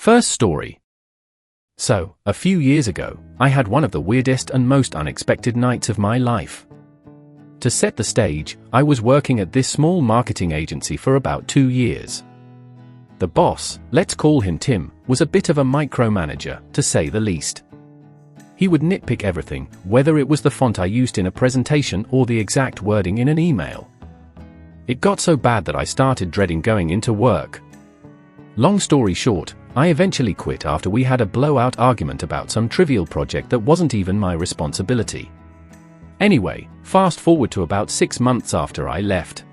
First story. So, a few years ago, I had one of the weirdest and most unexpected nights of my life. To set the stage, I was working at this small marketing agency for about 2 years. The boss, let's call him Tim, was a bit of a micromanager, to say the least. He would nitpick everything, whether it was the font I used in a presentation or the exact wording in an email. It got so bad that I started dreading going into work. Long story short, I eventually quit after we had a blowout argument about some trivial project that wasn't even my responsibility. Anyway, fast forward to about 6 months after I left.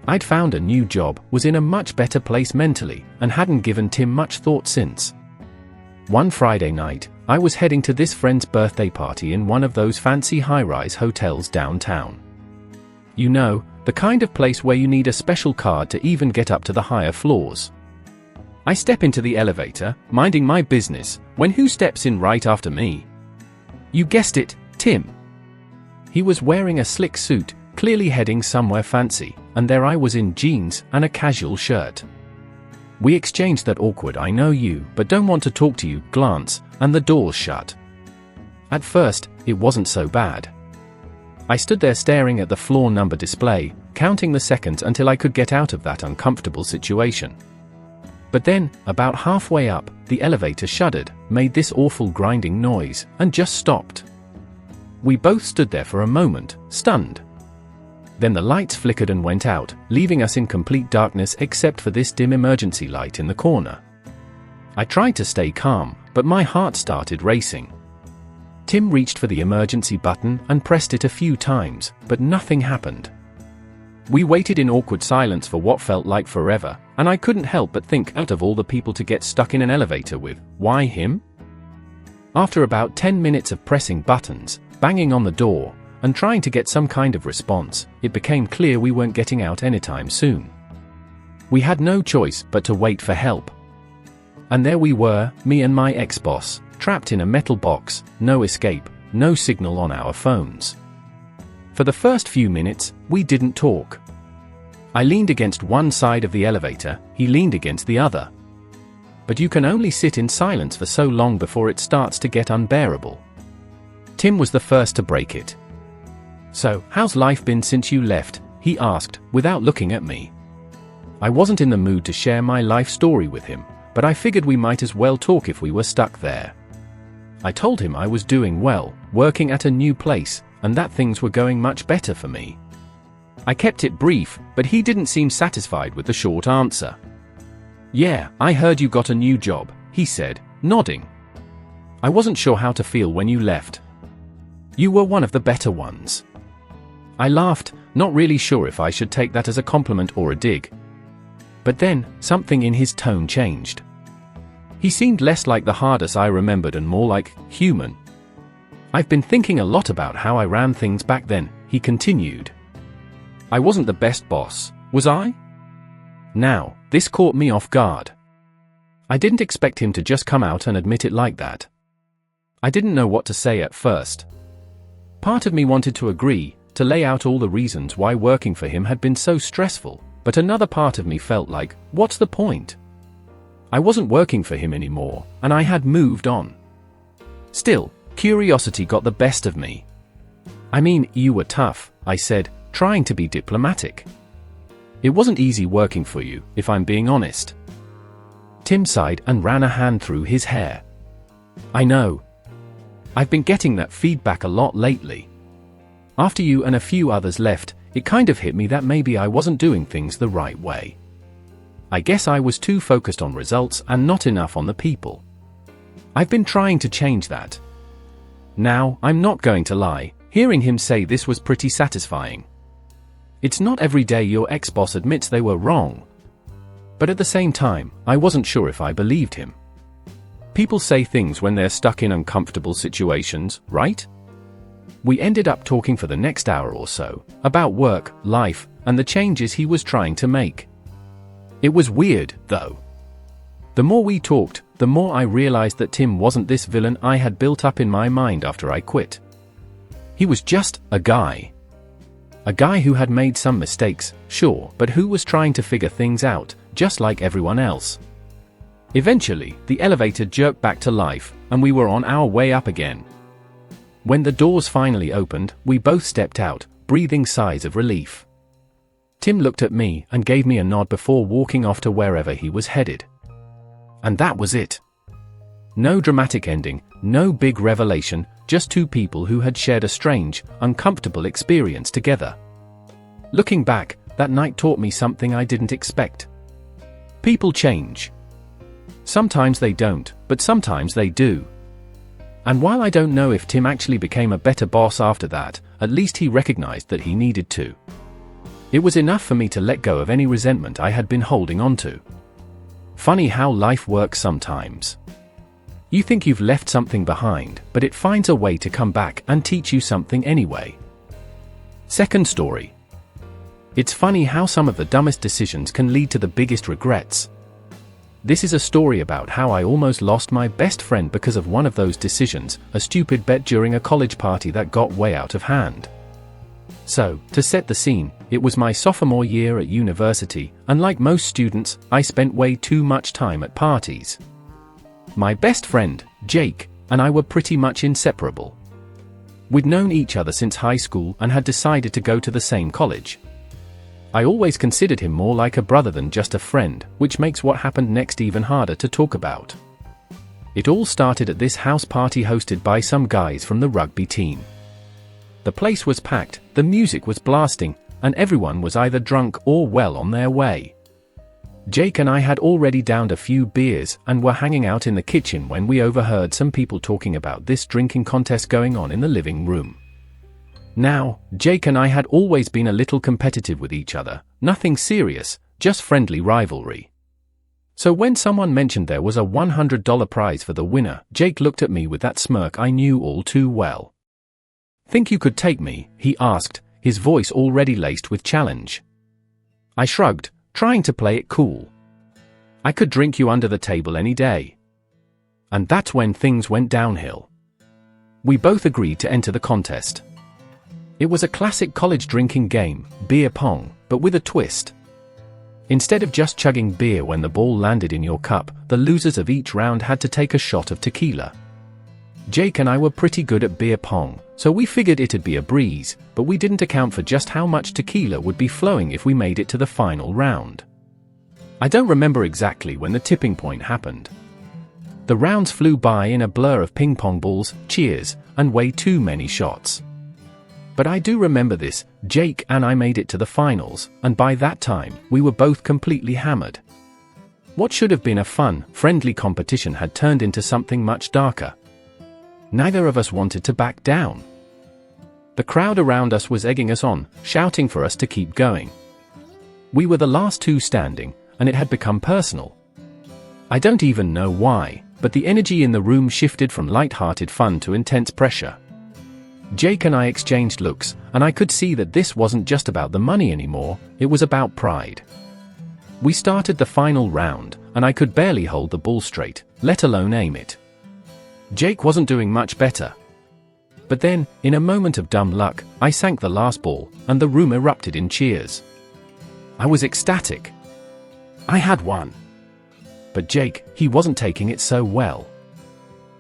I'd found a new job, was in a much better place mentally, and hadn't given Tim much thought since. One Friday night, I was heading to this friend's birthday party in one of those fancy high-rise hotels downtown. You know, the kind of place where you need a special card to even get up to the higher floors. I step into the elevator, minding my business, when who steps in right after me? You guessed it, Tim. He was wearing a slick suit, clearly heading somewhere fancy, and there I was in jeans and a casual shirt. We exchanged that awkward "I know you, but don't want to talk to you" glance, and the doors shut. At first, it wasn't so bad. I stood there staring at the floor number display, counting the seconds until I could get out of that uncomfortable situation. But then, about halfway up, the elevator shuddered, made this awful grinding noise, and just stopped. We both stood there for a moment, stunned. Then the lights flickered and went out, leaving us in complete darkness except for this dim emergency light in the corner. I tried to stay calm, but my heart started racing. Tim reached for the emergency button and pressed it a few times, but nothing happened. We waited in awkward silence for what felt like forever, and I couldn't help but think, out of all the people to get stuck in an elevator with, why him? After about 10 minutes of pressing buttons, banging on the door, and trying to get some kind of response, it became clear we weren't getting out anytime soon. We had no choice but to wait for help. And there we were, me and my ex-boss, trapped in a metal box, no escape, no signal on our phones. For the first few minutes, we didn't talk. I leaned against one side of the elevator, he leaned against the other. But you can only sit in silence for so long before it starts to get unbearable. Tim was the first to break it. "So, how's life been since you left?" he asked, without looking at me. I wasn't in the mood to share my life story with him, but I figured we might as well talk if we were stuck there. I told him I was doing well, working at a new place, and that things were going much better for me. I kept it brief, but he didn't seem satisfied with the short answer. "Yeah, I heard you got a new job," he said, nodding. "I wasn't sure how to feel when you left. You were one of the better ones." I laughed, not really sure if I should take that as a compliment or a dig. But then, something in his tone changed. He seemed less like the hardest I remembered and more like human. "I've been thinking a lot about how I ran things back then," he continued. "I wasn't the best boss, was I?" Now, this caught me off guard. I didn't expect him to just come out and admit it like that. I didn't know what to say at first. Part of me wanted to agree, to lay out all the reasons why working for him had been so stressful, but another part of me felt like, what's the point? I wasn't working for him anymore, and I had moved on. Still, curiosity got the best of me. "I mean, you were tough," I said, trying to be diplomatic. "It wasn't easy working for you, if I'm being honest." Tim sighed and ran a hand through his hair. "I know. I've been getting that feedback a lot lately. After you and a few others left, it kind of hit me that maybe I wasn't doing things the right way. I guess I was too focused on results and not enough on the people. I've been trying to change that." Now, I'm not going to lie, hearing him say this was pretty satisfying. It's not every day your ex-boss admits they were wrong. But at the same time, I wasn't sure if I believed him. People say things when they're stuck in uncomfortable situations, right? We ended up talking for the next hour or so, about work, life, and the changes he was trying to make. It was weird, though. The more we talked, the more I realized that Tim wasn't this villain I had built up in my mind after I quit. He was just a guy. A guy who had made some mistakes, sure, but who was trying to figure things out, just like everyone else. Eventually, the elevator jerked back to life, and we were on our way up again. When the doors finally opened, we both stepped out, breathing sighs of relief. Tim looked at me and gave me a nod before walking off to wherever he was headed. And that was it. No dramatic ending, no big revelation, just two people who had shared a strange, uncomfortable experience together. Looking back, that night taught me something I didn't expect. People change. Sometimes they don't, but sometimes they do. And while I don't know if Tim actually became a better boss after that, at least he recognized that he needed to. It was enough for me to let go of any resentment I had been holding onto. Funny how life works sometimes. You think you've left something behind, but it finds a way to come back and teach you something anyway. Second story. It's funny how some of the dumbest decisions can lead to the biggest regrets. This is a story about how I almost lost my best friend because of one of those decisions, a stupid bet during a college party that got way out of hand. So, to set the scene, it was my sophomore year at university, and like most students, I spent way too much time at parties. My best friend, Jake, and I were pretty much inseparable. We'd known each other since high school and had decided to go to the same college. I always considered him more like a brother than just a friend, which makes what happened next even harder to talk about. It all started at this house party hosted by some guys from the rugby team. The place was packed, the music was blasting, and everyone was either drunk or well on their way. Jake and I had already downed a few beers and were hanging out in the kitchen when we overheard some people talking about this drinking contest going on in the living room. Now, Jake and I had always been a little competitive with each other, nothing serious, just friendly rivalry. So when someone mentioned there was a $100 prize for the winner, Jake looked at me with that smirk I knew all too well. "Think you could take me?" he asked, his voice already laced with challenge. I shrugged, trying to play it cool. "I could drink you under the table any day." And that's when things went downhill. We both agreed to enter the contest. It was a classic college drinking game, beer pong, but with a twist. Instead of just chugging beer when the ball landed in your cup, the losers of each round had to take a shot of tequila. Jake and I were pretty good at beer pong, so we figured it'd be a breeze, but we didn't account for just how much tequila would be flowing if we made it to the final round. I don't remember exactly when the tipping point happened. The rounds flew by in a blur of ping pong balls, cheers, and way too many shots. But I do remember this: Jake and I made it to the finals, and by that time, we were both completely hammered. What should have been a fun, friendly competition had turned into something much darker. Neither of us wanted to back down. The crowd around us was egging us on, shouting for us to keep going. We were the last two standing, and it had become personal. I don't even know why, but the energy in the room shifted from light-hearted fun to intense pressure. Jake and I exchanged looks, and I could see that this wasn't just about the money anymore, it was about pride. We started the final round, and I could barely hold the ball straight, let alone aim it. Jake wasn't doing much better. But then, in a moment of dumb luck, I sank the last ball, and the room erupted in cheers. I was ecstatic. I had won. But Jake, he wasn't taking it so well.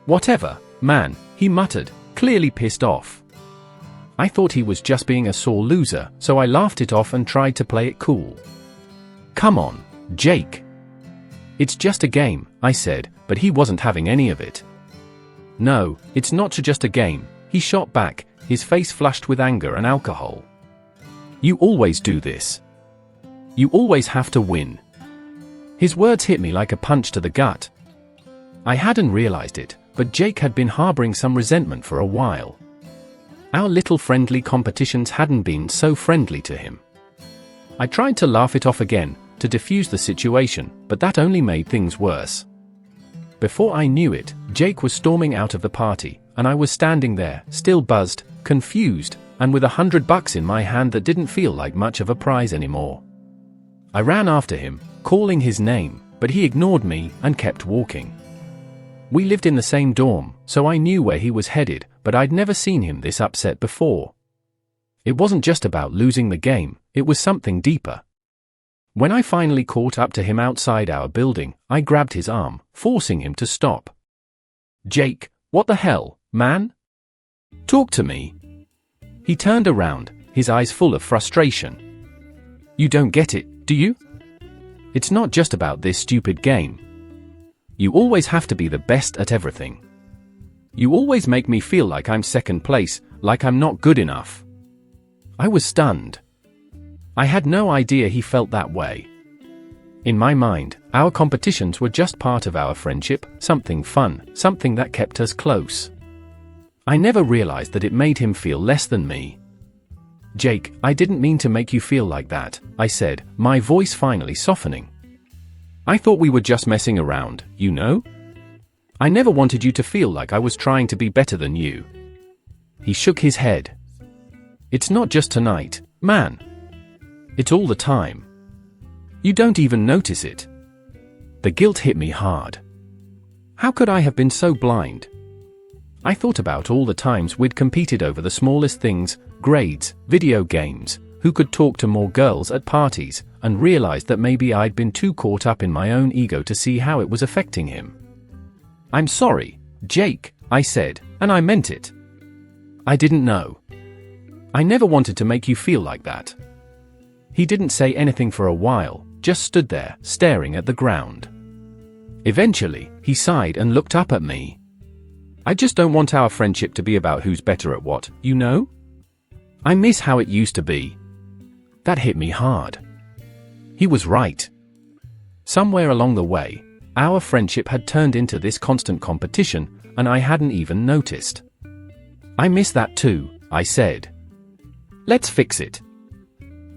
"Whatever, man," he muttered, clearly pissed off. I thought he was just being a sore loser, so I laughed it off and tried to play it cool. "Come on, Jake. It's just a game," I said, but he wasn't having any of it. "No, it's not just a game," he shot back, his face flushed with anger and alcohol. "You always do this. You always have to win." His words hit me like a punch to the gut. I hadn't realized it, but Jake had been harboring some resentment for a while. Our little friendly competitions hadn't been so friendly to him. I tried to laugh it off again, to diffuse the situation, but that only made things worse. Before I knew it, Jake was storming out of the party, and I was standing there, still buzzed, confused, and with $100 in my hand that didn't feel like much of a prize anymore. I ran after him, calling his name, but he ignored me and kept walking. We lived in the same dorm, so I knew where he was headed, but I'd never seen him this upset before. It wasn't just about losing the game, it was something deeper. When I finally caught up to him outside our building, I grabbed his arm, forcing him to stop. "Jake, what the hell, man? Talk to me." He turned around, his eyes full of frustration. "You don't get it, do you? It's not just about this stupid game. You always have to be the best at everything. You always make me feel like I'm second place, like I'm not good enough." I was stunned. I had no idea he felt that way. In my mind, our competitions were just part of our friendship, something fun, something that kept us close. I never realized that it made him feel less than me. "Jake, I didn't mean to make you feel like that," I said, my voice finally softening. "I thought we were just messing around, you know? I never wanted you to feel like I was trying to be better than you." He shook his head. "It's not just tonight, man. It's all the time. You don't even notice it." The guilt hit me hard. How could I have been so blind? I thought about all the times we'd competed over the smallest things, grades, video games, who could talk to more girls at parties, and realized that maybe I'd been too caught up in my own ego to see how it was affecting him. "I'm sorry, Jake," I said, and I meant it. I didn't know. I never wanted to make you feel like that. He didn't say anything for a while, just stood there, staring at the ground. Eventually, he sighed and looked up at me. "I just don't want our friendship to be about who's better at what, you know? I miss how it used to be." That hit me hard. He was right. Somewhere along the way, our friendship had turned into this constant competition, and I hadn't even noticed. "I miss that too," I said. "Let's fix it."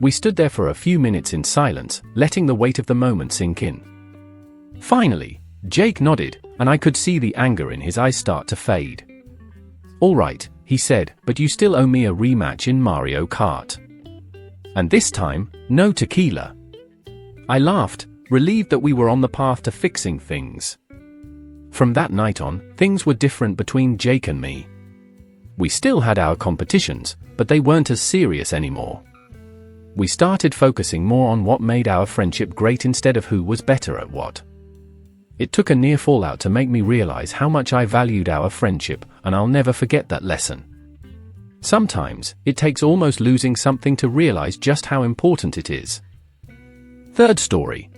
We stood there for a few minutes in silence, letting the weight of the moment sink in. Finally, Jake nodded, and I could see the anger in his eyes start to fade. "All right," he said, "but you still owe me a rematch in Mario Kart. And this time, no tequila." I laughed, relieved that we were on the path to fixing things. From that night on, things were different between Jake and me. We still had our competitions, but they weren't as serious anymore. We started focusing more on what made our friendship great instead of who was better at what. It took a near fallout to make me realize how much I valued our friendship, and I'll never forget that lesson. Sometimes, it takes almost losing something to realize just how important it is. Third story.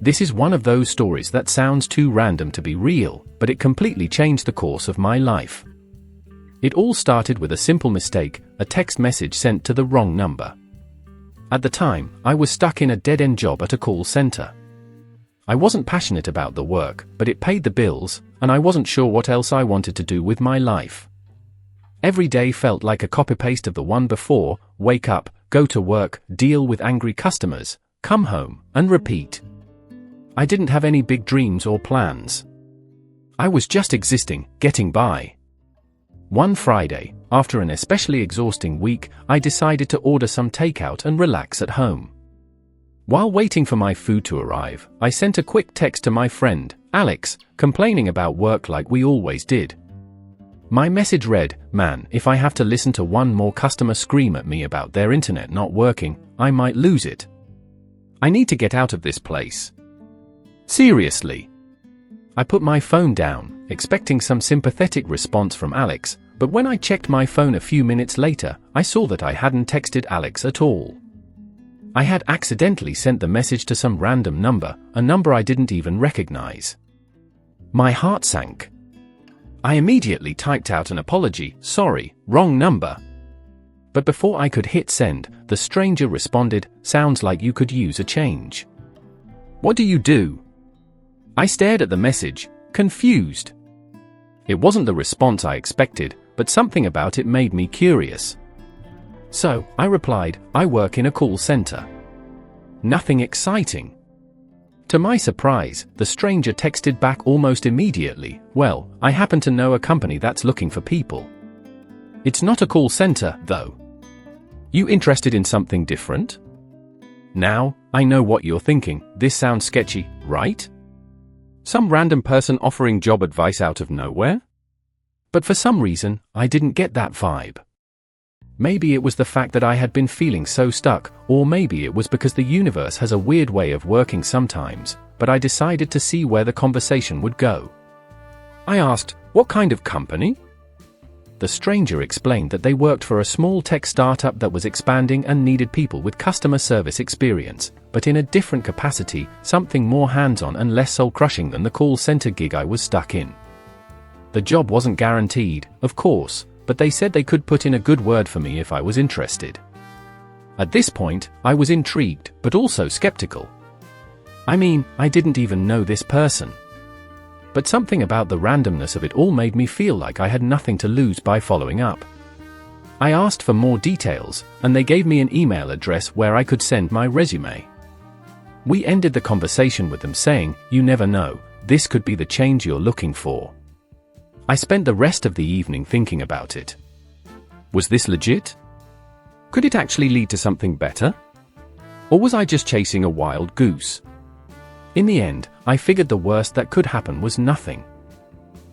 This is one of those stories that sounds too random to be real, but it completely changed the course of my life. It all started with a simple mistake, a text message sent to the wrong number. At the time, I was stuck in a dead-end job at a call center. I wasn't passionate about the work, but it paid the bills, and I wasn't sure what else I wanted to do with my life. Every day felt like a copy-paste of the one before: wake up, go to work, deal with angry customers, come home, and repeat. I didn't have any big dreams or plans. I was just existing, getting by. One Friday, after an especially exhausting week, I decided to order some takeout and relax at home. While waiting for my food to arrive, I sent a quick text to my friend, Alex, complaining about work like we always did. My message read, "Man, if I have to listen to one more customer scream at me about their internet not working, I might lose it. I need to get out of this place. Seriously." I put my phone down, expecting some sympathetic response from Alex, but when I checked my phone a few minutes later, I saw that I hadn't texted Alex at all. I had accidentally sent the message to some random number, a number I didn't even recognize. My heart sank. I immediately typed out an apology, "Sorry, wrong number." But before I could hit send, the stranger responded, "Sounds like you could use a change. What do you do?" I stared at the message, confused. It wasn't the response I expected, but something about it made me curious. So, I replied, "I work in a call center." Nothing exciting. To my surprise, the stranger texted back almost immediately, "Well, I happen to know a company that's looking for people. It's not a call center, though. You interested in something different?" Now, I know what you're thinking. This sounds sketchy, right? Some random person offering job advice out of nowhere? But for some reason, I didn't get that vibe. Maybe it was the fact that I had been feeling so stuck, or maybe it was because the universe has a weird way of working sometimes, but I decided to see where the conversation would go. I asked, "What kind of company?" The stranger explained that they worked for a small tech startup that was expanding and needed people with customer service experience, but in a different capacity, something more hands-on and less soul-crushing than the call center gig I was stuck in. The job wasn't guaranteed, of course, but they said they could put in a good word for me if I was interested. At this point, I was intrigued, but also skeptical. I mean, I didn't even know this person. But something about the randomness of it all made me feel like I had nothing to lose by following up. I asked for more details, and they gave me an email address where I could send my resume. We ended the conversation with them saying, "You never know, this could be the change you're looking for." I spent the rest of the evening thinking about it. Was this legit? Could it actually lead to something better? Or was I just chasing a wild goose? In the end, I figured the worst that could happen was nothing.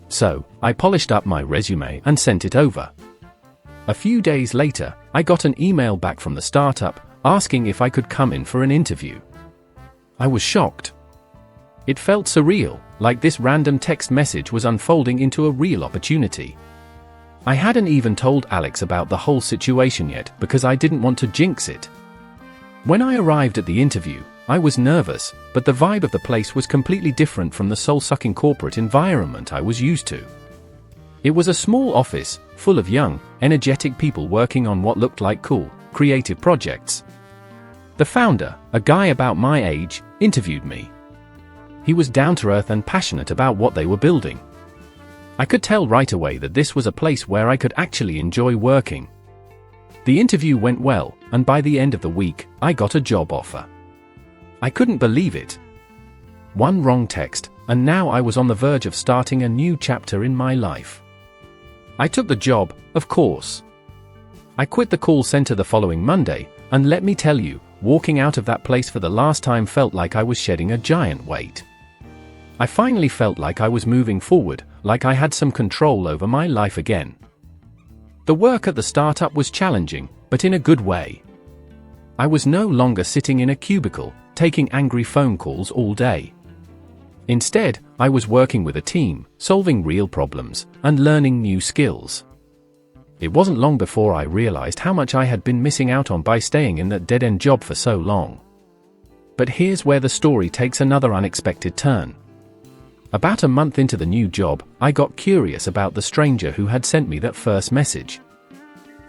So, I polished up my resume and sent it over. A few days later, I got an email back from the startup, asking if I could come in for an interview. I was shocked. It felt surreal, like this random text message was unfolding into a real opportunity. I hadn't even told Alex about the whole situation yet because I didn't want to jinx it. When I arrived at the interview, I was nervous, but the vibe of the place was completely different from the soul-sucking corporate environment I was used to. It was a small office, full of young, energetic people working on what looked like cool, creative projects. The founder, a guy about my age, interviewed me. He was down-to-earth and passionate about what they were building. I could tell right away that this was a place where I could actually enjoy working. The interview went well, and by the end of the week, I got a job offer. I couldn't believe it. One wrong text, and now I was on the verge of starting a new chapter in my life. I took the job, of course. I quit the call center the following Monday, and let me tell you, walking out of that place for the last time felt like I was shedding a giant weight. I finally felt like I was moving forward, like I had some control over my life again. The work at the startup was challenging, but in a good way. I was no longer sitting in a cubicle, taking angry phone calls all day. Instead, I was working with a team, solving real problems, and learning new skills. It wasn't long before I realized how much I had been missing out on by staying in that dead-end job for so long. But here's where the story takes another unexpected turn. About a month into the new job, I got curious about the stranger who had sent me that first message.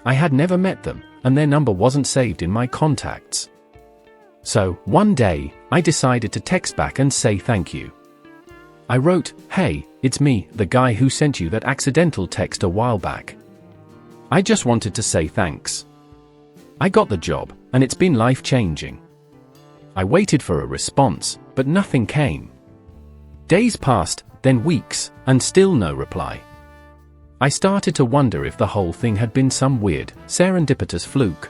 I had never met them, and their number wasn't saved in my contacts. So, one day, I decided to text back and say thank you. I wrote, "Hey, it's me, the guy who sent you that accidental text a while back. I just wanted to say thanks. I got the job, and it's been life-changing." I waited for a response, but nothing came. Days passed, then weeks, and still no reply. I started to wonder if the whole thing had been some weird, serendipitous fluke.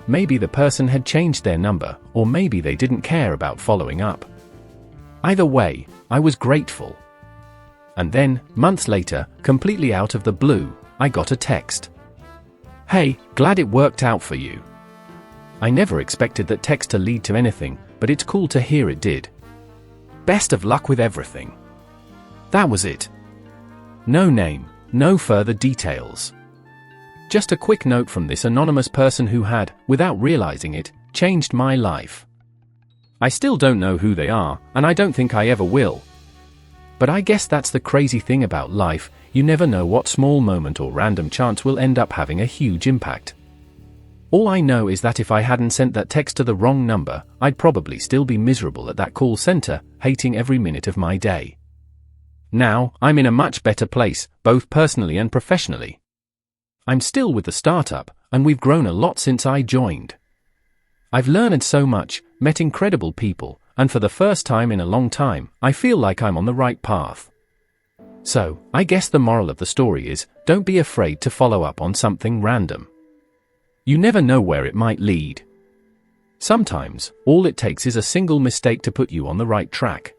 Maybe the person had changed their number, or maybe they didn't care about following up. Either way, I was grateful. And then, months later, completely out of the blue, I got a text. "Hey, glad it worked out for you." I never expected that text to lead to anything, but it's cool to hear it did. "Best of luck with everything." That was it. No name, no further details. Just a quick note from this anonymous person who had, without realizing it, changed my life. I still don't know who they are, and I don't think I ever will. But I guess that's the crazy thing about life, you never know what small moment or random chance will end up having a huge impact. All I know is that if I hadn't sent that text to the wrong number, I'd probably still be miserable at that call center, hating every minute of my day. Now, I'm in a much better place, both personally and professionally. I'm still with the startup, and we've grown a lot since I joined. I've learned so much, met incredible people, and for the first time in a long time, I feel like I'm on the right path. So, I guess the moral of the story is, don't be afraid to follow up on something random. You never know where it might lead. Sometimes, all it takes is a single mistake to put you on the right track.